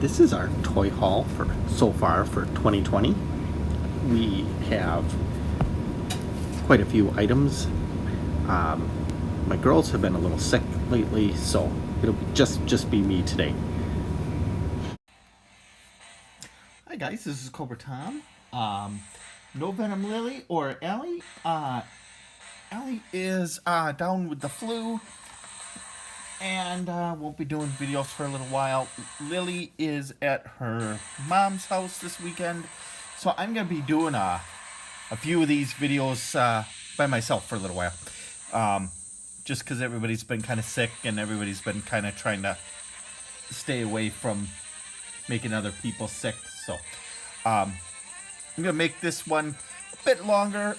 This is our toy haul for so far for 2020. We have quite a few items. My girls have been a little sick lately, so it'll just be me today. Hi guys, this is Cobra Tom. No Venom Lily or Allie. Allie is down with the flu and won't be doing videos for a little while. Lily is at her mom's house this weekend, so I'm gonna be doing a few of these videos by myself for a little while, just because everybody's been kind of sick and everybody's been kind of trying to stay away from making other people sick. So I'm gonna make this one a bit longer.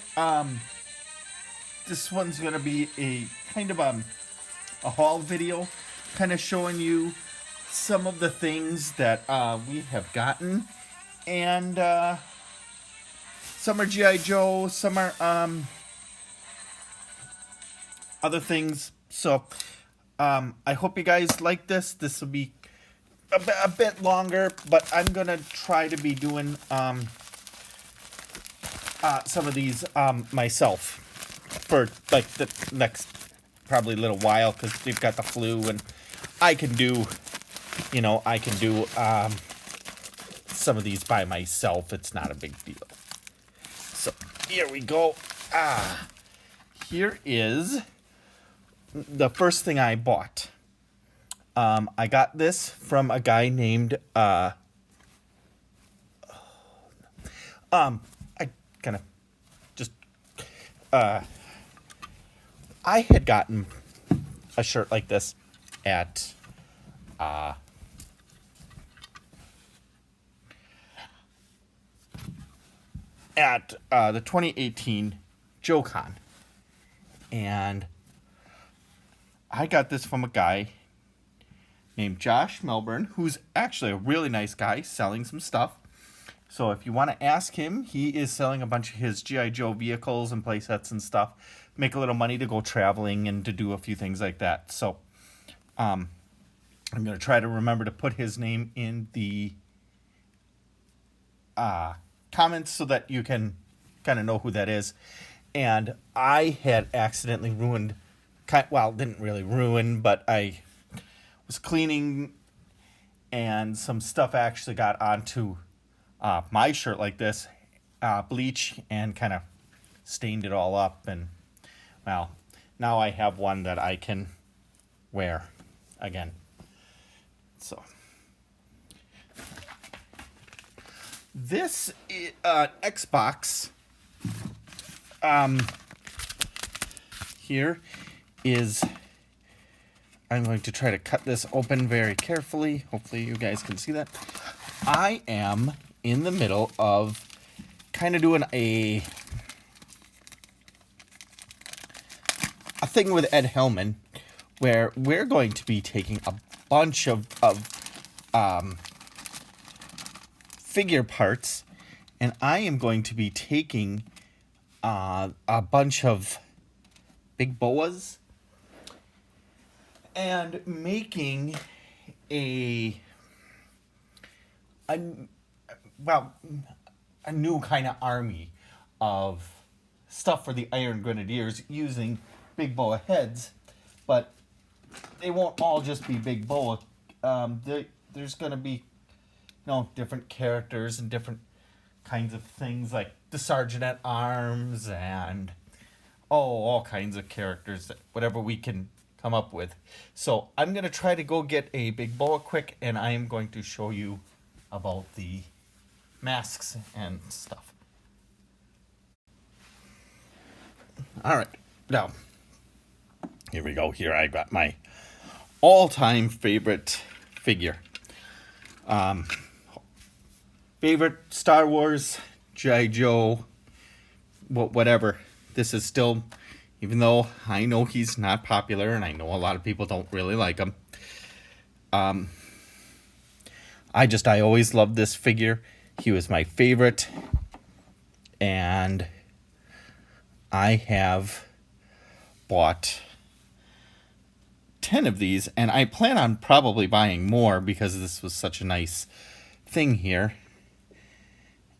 This one's gonna be a kind of a haul video, kind of showing you some of the things that we have gotten, and some are G.I. Joe, some are other things. So I hope you guys like this. This will be a bit longer, but I'm gonna try to be doing some of these myself for like the next probably little while, because we've got the flu, and I can do some of these by myself. It's not a big deal. So here we go. Here is the first thing I bought. I got this from a guy named I kind of just I had gotten a shirt like this at the 2018 JoeCon, and I got this from a guy named Josh Melbourne, who's actually a really nice guy selling some stuff. So if you want to ask him, he is selling a bunch of his G.I. Joe vehicles and playsets and stuff. Make a little money to go traveling and to do a few things like that. So I'm going to try to remember to put his name in the comments so that you can kind of know who that is. And I had accidentally ruined, didn't really ruin, but I was cleaning and some stuff actually got onto my shirt like this, bleach, and kind of stained it all up. And well, now I have one that I can wear again. So this Xbox here is, I'm going to try to cut this open very carefully. Hopefully you guys can see that. I am in the middle of kind of doing a thing with Ed Hellman, where we're going to be taking a bunch of figure parts, and I am going to be taking a bunch of big boas and making a new kind of army of stuff for the Iron Grenadiers using big boa heads. But they won't all just be big boa. There's going to be, different characters and different kinds of things, like the Sergeant at Arms and all kinds of characters, whatever we can come up with. So I'm going to try to go get a big boa quick, and I am going to show you about the masks and stuff. All right, now here we go. Here I got my all-time favorite figure. Favorite Star Wars, G.I. Joe, whatever. This is still, even though I know he's not popular and I know a lot of people don't really like him, I always loved this figure. He was my favorite, and I have bought 10 of these, and I plan on probably buying more because this was such a nice thing here.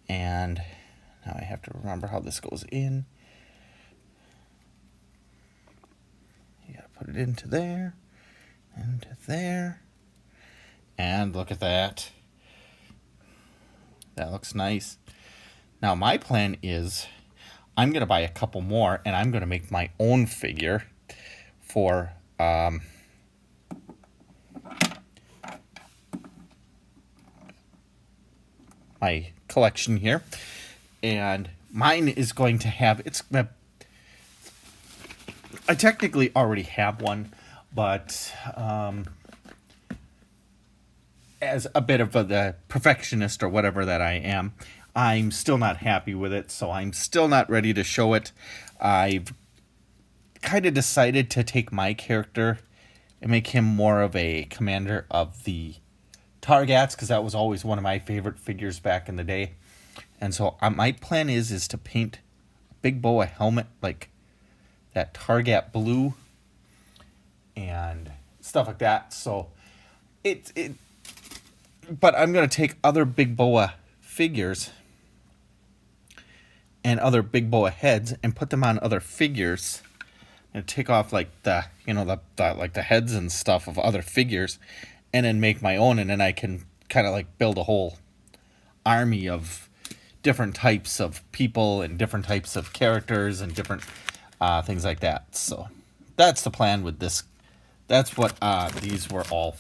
And now I have to remember how this goes in. You gotta put it into there, into there. And look at that. That looks nice. Now my plan is I'm going to buy a couple more, and I'm going to make my own figure for my collection here. And mine is going to have, I technically already have one, but as a bit of the perfectionist or whatever that I am, I'm still not happy with it, so I'm still not ready to show it. I've kind of decided to take my character and make him more of a commander of the Targats, because that was always one of my favorite figures back in the day. And so my plan is to paint Big Boa helmet like that Targat blue and stuff like that. So but I'm going to take other Big Boa figures and other Big Boa heads and put them on other figures and take off like the like the heads and stuff of other figures, and then make my own, and then I can kind of like build a whole army of different types of people and different types of characters and different things like that. So that's the plan with this. That's what these were all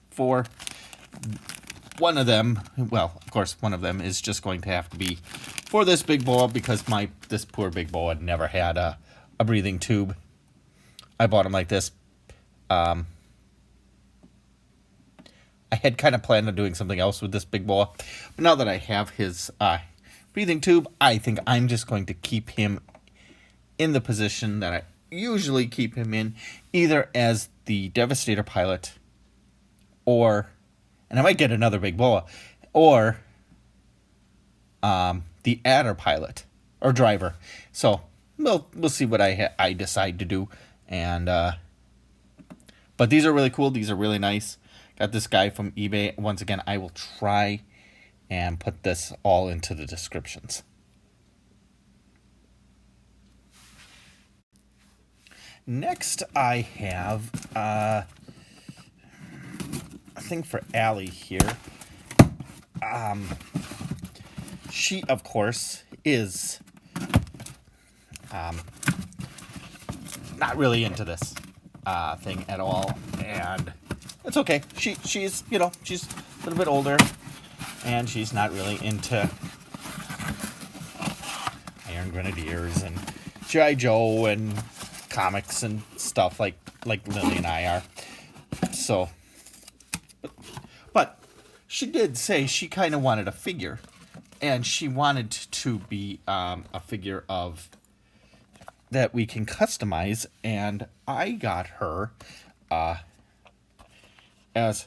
for. One of them, well, of course, one of them is just going to have to be for this Big Boa, because this poor Big Boa never had a breathing tube. I bought him like this. I had kind of planned on doing something else with this Big Boa, but now that I have his breathing tube, I think I'm just going to keep him in the position that I usually keep him in, either as the Devastator pilot, or, and I might get another Big Boa, or the Adder pilot or driver. So we'll see what I decide to do. And but these are really cool. These are really nice. Got this guy from eBay. Once again, I will try and put this all into the descriptions. Next, I have a thing for Allie here. She, of course, is not really into this thing at all, and it's okay. She's she's a little bit older, and she's not really into Iron Grenadiers and G.I. Joe and comics and stuff like Lily and I are. So, but she did say she kind of wanted a figure, and she wanted to be a figure of that we can customize, and I got her, as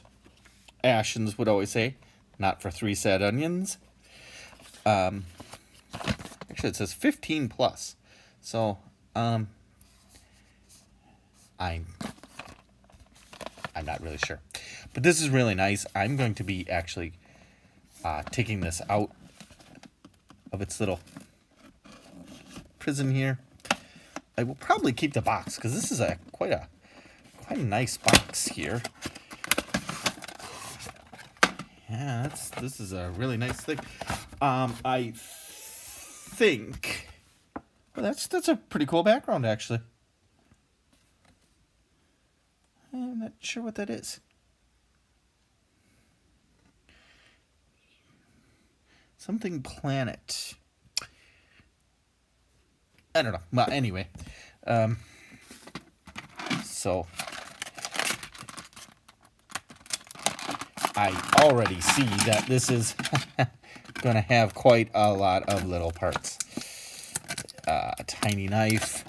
Ashens would always say, not for 3 sad onions. Actually, it says 15 plus. So, I'm not really sure. But this is really nice. I'm going to be actually taking this out of its little prison here. I will probably keep the box, because this is quite a nice box here. Yeah, this is a really nice thing. I think, well, that's a pretty cool background, actually. I'm not sure what that is. Something planet. I don't know. Well, anyway. So I already see that this is going to have quite a lot of little parts. A tiny knife.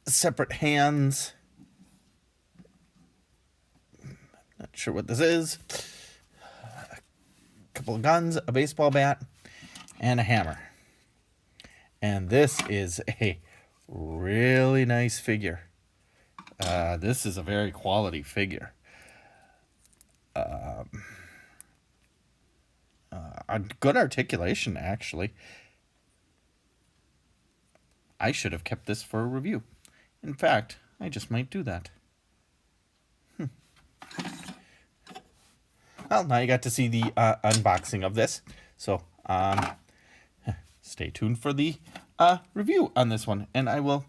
Separate hands. Not sure what this is. A couple of guns, a baseball bat, and a hammer. And this is a really nice figure. This is a very quality figure. A good articulation, actually. I should have kept this for a review. In fact, I just might do that. Well, now you got to see the unboxing of this. So, stay tuned for the review on this one. And I will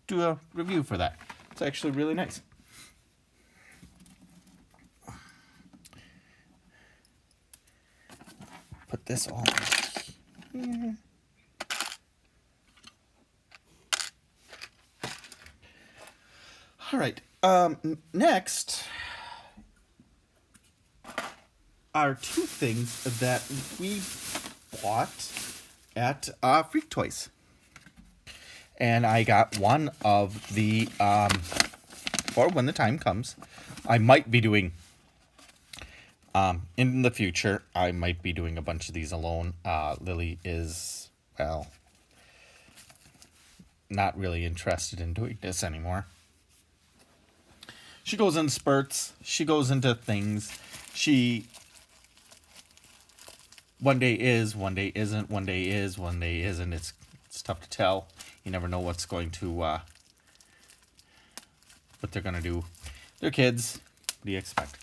do a review for that. It's actually really nice. Put this all here. All right. Next are two things that we bought at Freak Toys. And I got one of the, or when the time comes, I might be doing, in the future, I might be doing a bunch of these alone. Lily is, well, not really interested in doing this anymore. She goes in spurts. She goes into things. She one day is, one day isn't, one day is, one day isn't. It's tough to tell. You never know what's going to, what they're going to do. They're kids. What do you expect?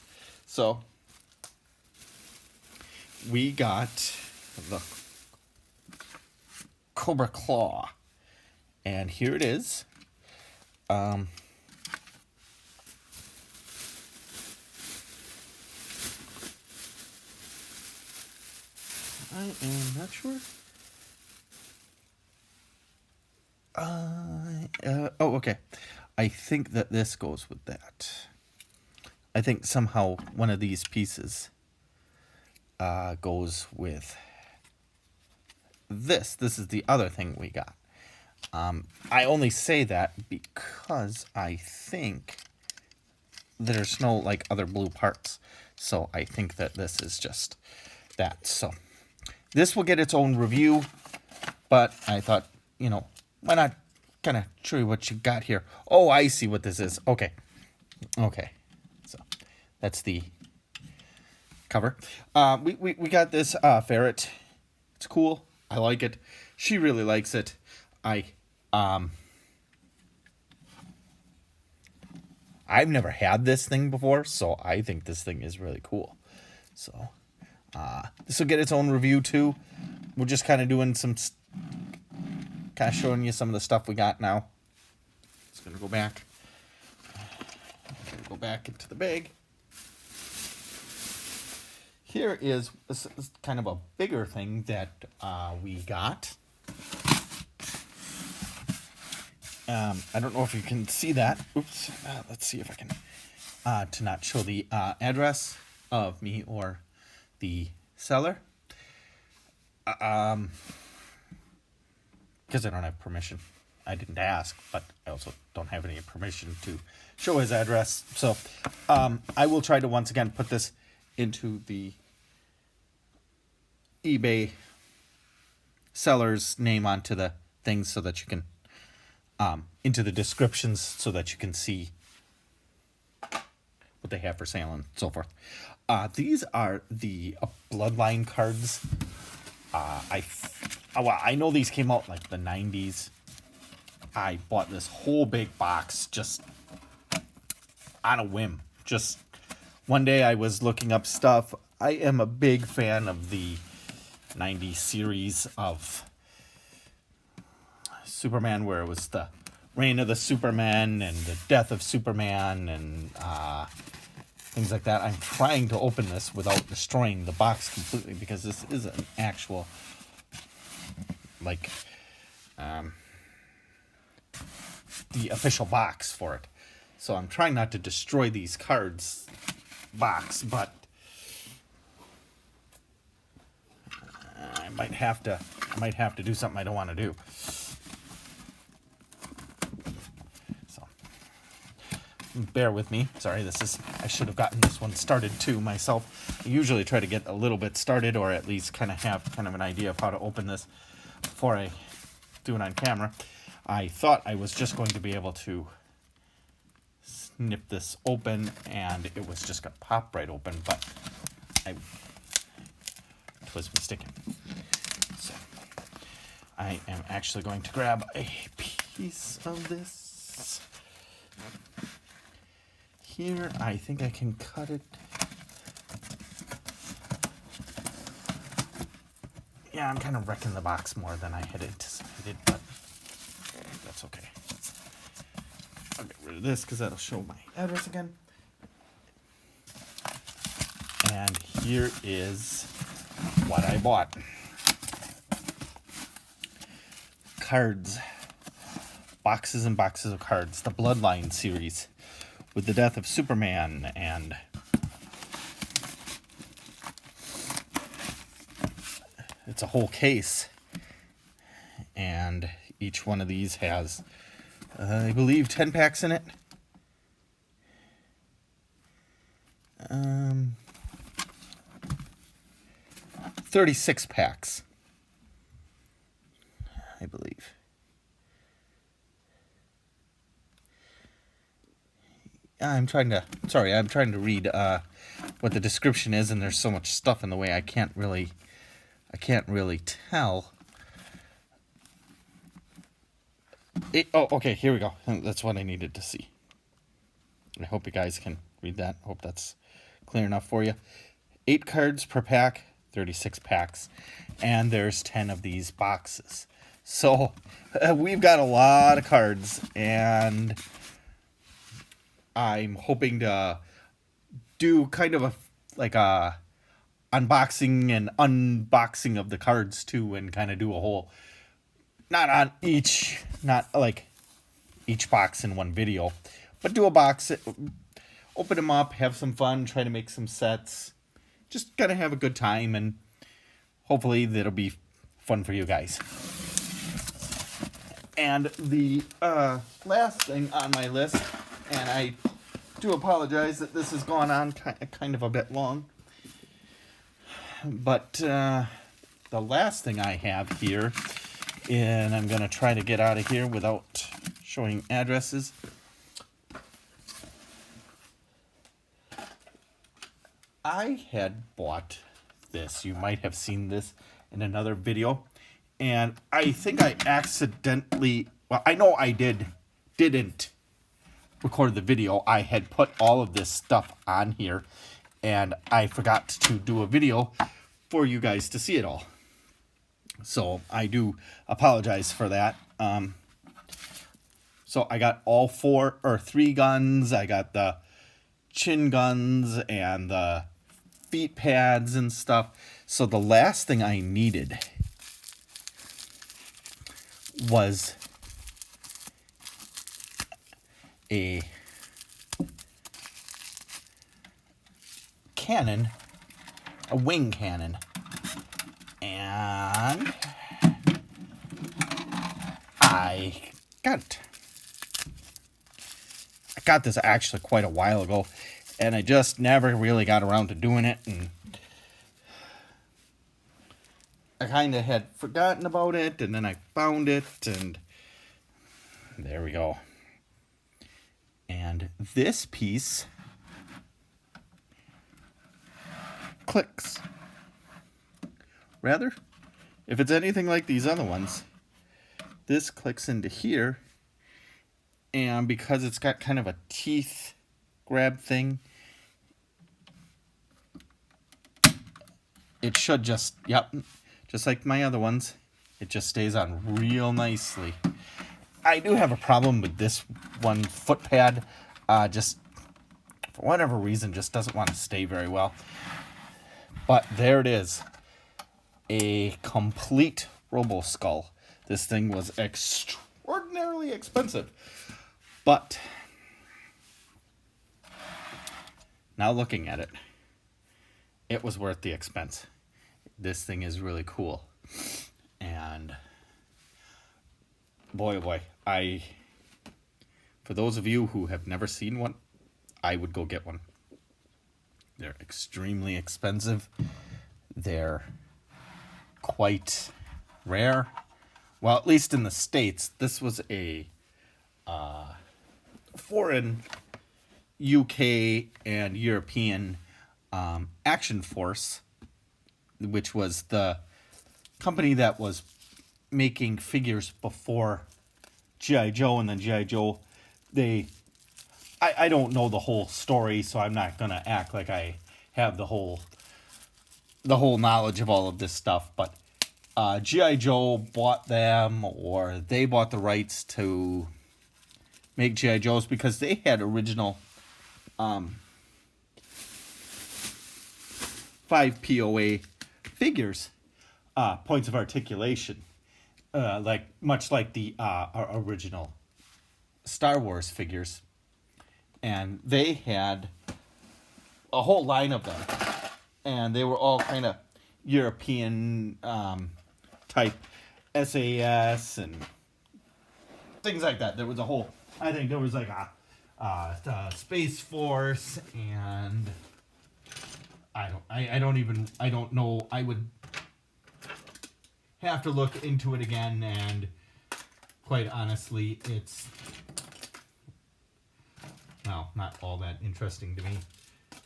So, we got the Cobra Claw. And here it is. I am not sure. Oh, okay. I think that this goes with that. I think somehow one of these pieces goes with this. This is the other thing we got. I only say that because I think there's no like other blue parts. So I think that this is just that. So this will get its own review, but I thought, you know, why not kind of show you what you got here? Oh, I see what this is. Okay. Okay. So that's the cover. We got this ferret. It's cool. I like it. She really likes it. I've never had this thing before, so I think this thing is really cool. So this will get its own review too. We're just kind of doing some, kind of showing you some of the stuff we got now. It's gonna go back. Go back into the bag. Here is kind of a bigger thing that we got. I don't know if you can see that. Oops. Let's see if I can, to not show the address of me or the seller. Because I don't have permission. I didn't ask, but I also don't have any permission to show his address. So I will try to once again put this into the eBay seller's name onto the things so that you can, into the descriptions so that you can see what they have for sale and so forth. These are the Bloodline cards. I know these came out like the 90s. I bought this whole big box just on a whim. Just one day I was looking up stuff. I am a big fan of the 90s series of Superman, where it was the reign of the Superman and the death of Superman and things like that. I'm trying to open this without destroying the box completely because this is an actual, like, the official box for it. So I'm trying not to destroy these cards box, but I might have to do something I don't want to do. So bear with me. Sorry, I should have gotten this one started too myself. I usually try to get a little bit started, or at least kind of have kind of an idea of how to open this before I do it on camera. I thought I was just going to be able to snip this open and it was just going to pop right open, but I was mistaken. So I am actually going to grab a piece of this. Here, I think I can cut it. Yeah, I'm kind of wrecking the box more than I had anticipated, but that's okay. I'll get rid of this because that'll show my address again. And here is what I bought. Cards. Boxes and boxes of cards. The Bloodline series with the death of Superman, and it's a whole case. And each one of these has, I believe, 10 packs in it. 36 packs, I believe. I'm trying to read what the description is, and there's so much stuff in the way I can't really tell. Oh, okay, here we go. That's what I needed to see. I hope you guys can read that. I hope that's clear enough for you. 8 cards per pack, 36 packs, and there's 10 of these boxes. So we've got a lot of cards, and I'm hoping to do kind of a unboxing and unboxing of the cards too, and kind of do a whole, not like each box in one video, but do a box, open them up, have some fun, try to make some sets, just gotta have a good time, and hopefully that'll be fun for you guys. And the last thing on my list, and I do apologize that this has gone on kind of a bit long, but the last thing I have here, and I'm going to try to get out of here without showing addresses. I had bought this. You might have seen this in another video. And I think I accidentally, well, I know I didn't record the video. I had put all of this stuff on here, and I forgot to do a video for you guys to see it all. So I do apologize for that. So I got all 3 guns. I got the chin guns and the feet pads and stuff. So the last thing I needed was a cannon, a wing cannon, and I got it. I got this actually quite a while ago, and I just never really got around to doing it, and I kind of had forgotten about it, and then I found it, and there we go. And this piece clicks. Rather, if it's anything like these other ones, this clicks into here, and because it's got kind of a teeth grab thing, it should just, yep, just like my other ones, it just stays on real nicely. I do have a problem with this one foot pad. Just for whatever reason, just doesn't want to stay very well. But there it is. A complete Roboskull. This thing was extraordinarily expensive. But now looking at it, it was worth the expense. This thing is really cool. And boy, oh boy, For those of you who have never seen one, I would go get one. They're extremely expensive. They're quite rare. Well, at least in the States. This was a foreign UK and European Action Force, which was the company that was making figures before G.I. Joe, and then G.I. Joe, I don't know the whole story, so I'm not going to act like I have the whole knowledge of all of this stuff, but G.I. Joe bought them, or they bought the rights to make G.I. Joes because they had original 5 POA figures, points of articulation, much like the original Star Wars figures. And they had a whole line of them, and they were all kind of European type SAS and things like that. There was a whole, I think there was like a Space Force, and I don't know. I would have to look into it again, and quite honestly, it's, well, not all that interesting to me.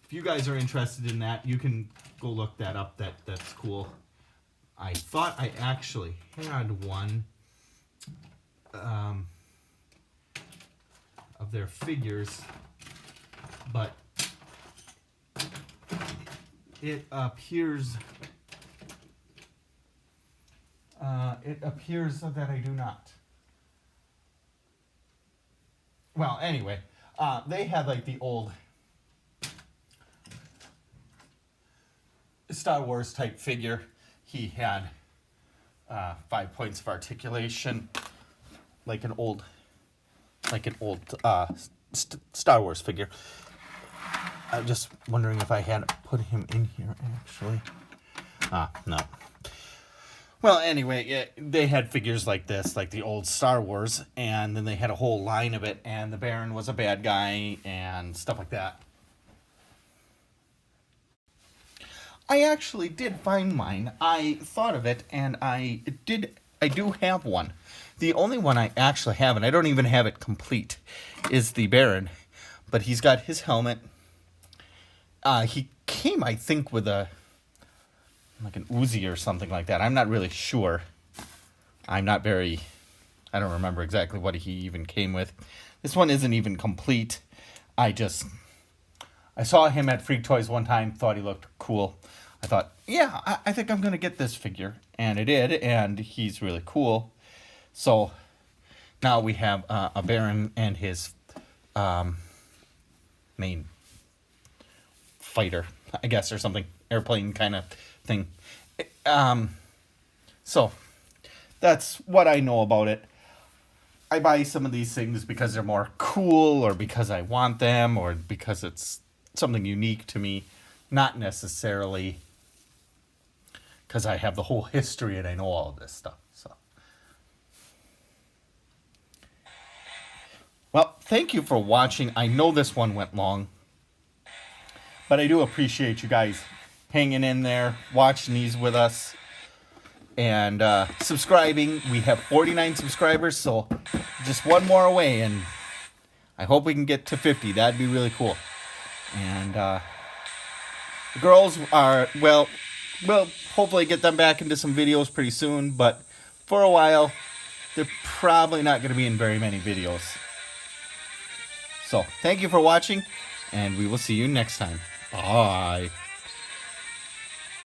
If you guys are interested in that, you can go look that up. That's cool. I thought I actually had one of their figures, but it appears that I do not. Well, anyway, they had like the old Star Wars type figure. He had 5 points of articulation, like an old Star Wars figure. I'm just wondering if I had put him in here actually. No. Well, anyway, yeah, they had figures like this, like the old Star Wars, and then they had a whole line of it, and the Baron was a bad guy and stuff like that. I actually did find mine. I thought of it, and I do have one. The only one I actually have, and I don't even have it complete, is the Baron. But he's got his helmet. He came, I think, with like an Uzi or something like that. I'm not really sure. I don't remember exactly what he even came with. This one isn't even complete. I saw him at Freak Toys one time, thought he looked cool. I thought, yeah, I think I'm going to get this figure. And I did, and he's really cool. So now we have a Baron and his main fighter, I guess, or something. Airplane kind of thing. So that's what I know about it. I buy some of these things because they're more cool, or because I want them, or because it's something unique to me, not necessarily because I have the whole history and I know all of this stuff. So, well, thank you for watching. I know this one went long, but I do appreciate you guys hanging in there, watching these with us, and subscribing. We have 49 subscribers, so just one more away, and I hope we can get to 50. That'd be really cool. And the girls are, well, we'll hopefully get them back into some videos pretty soon, but for a while, they're probably not going to be in very many videos. So, thank you for watching, and we will see you next time. Bye.